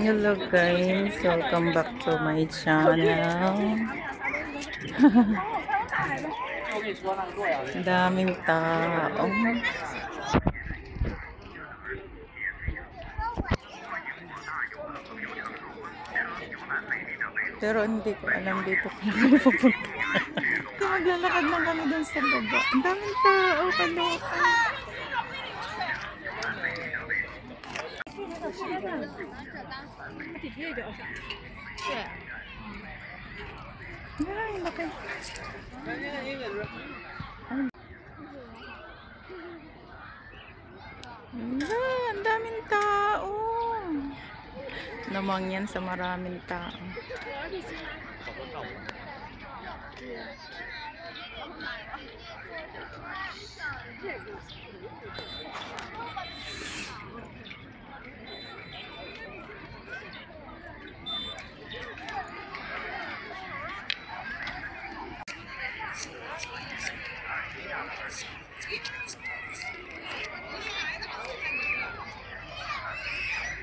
Hello guys, welcome back to my channel. Daming tao. Pero hindi ko alam dito kung kami pupunta. Maglalakad lang kami dun sa baba. Ang daming tao, kaloka. Ay, laki. Ang daming tao. Namang yan sa maraming tao.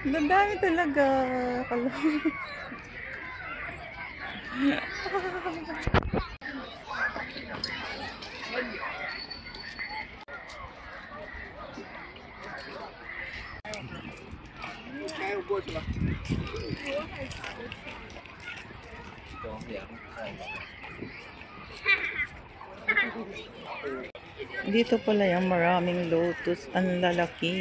Ang dami talaga. Dito pala yung maraming lotus. Ang lalaki.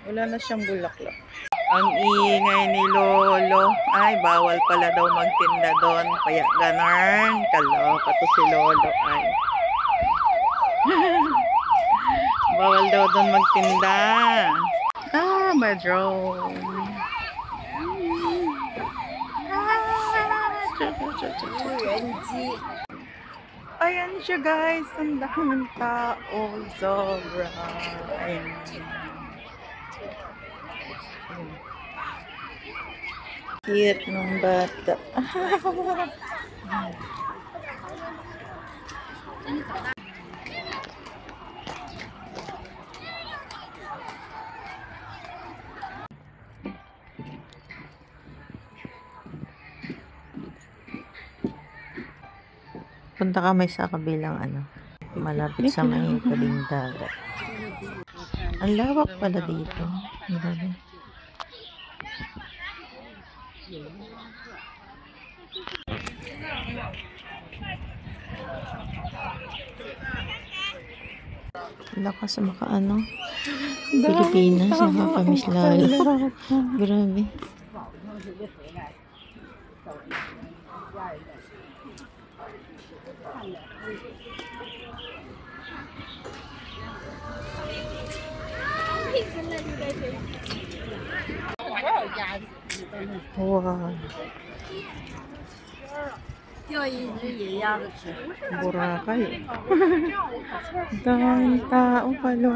Wala na siyang bulaklak. Ang ingay ni Lolo. Ay, bawal pala daw magtinda doon. Kaya ganun. Kaloka to si Lolo. Ay. Bawal daw doon magtinda. Ah, ma-drone. Ayan siya guys. Ang daming tao. Sobra. Ayan. Cute ng bata. Punta kami sa kabilang malapit sa may tabing dagat. Ang lawak pala dito. Grabe. Lakas makaano. Pilipinas, nakakamiss lalo. Grabe. Wow. Boracay. Daming tao pala.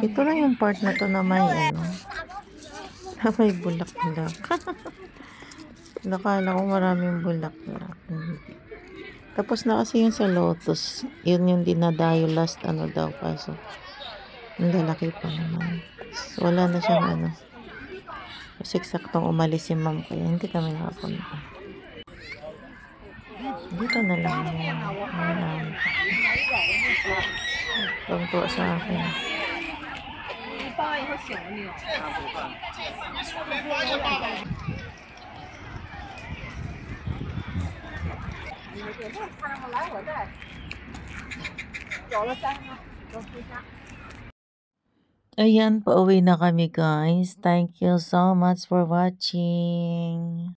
Ito lang yung part na to na may may bulaklak. Nakala ko maraming bulaklak. Tapos na kasi yung sa lotus. Yun yung dinadayo last daw kaso. Ang lalaki pa naman. So, wala na siyang Kasi eksaktong umalis si ma'am kaya hindi kami nakapunta. Dito na lang yan. Tungkol sa akin. Ayan, pauwi na kami guys. Thank you so much for watching.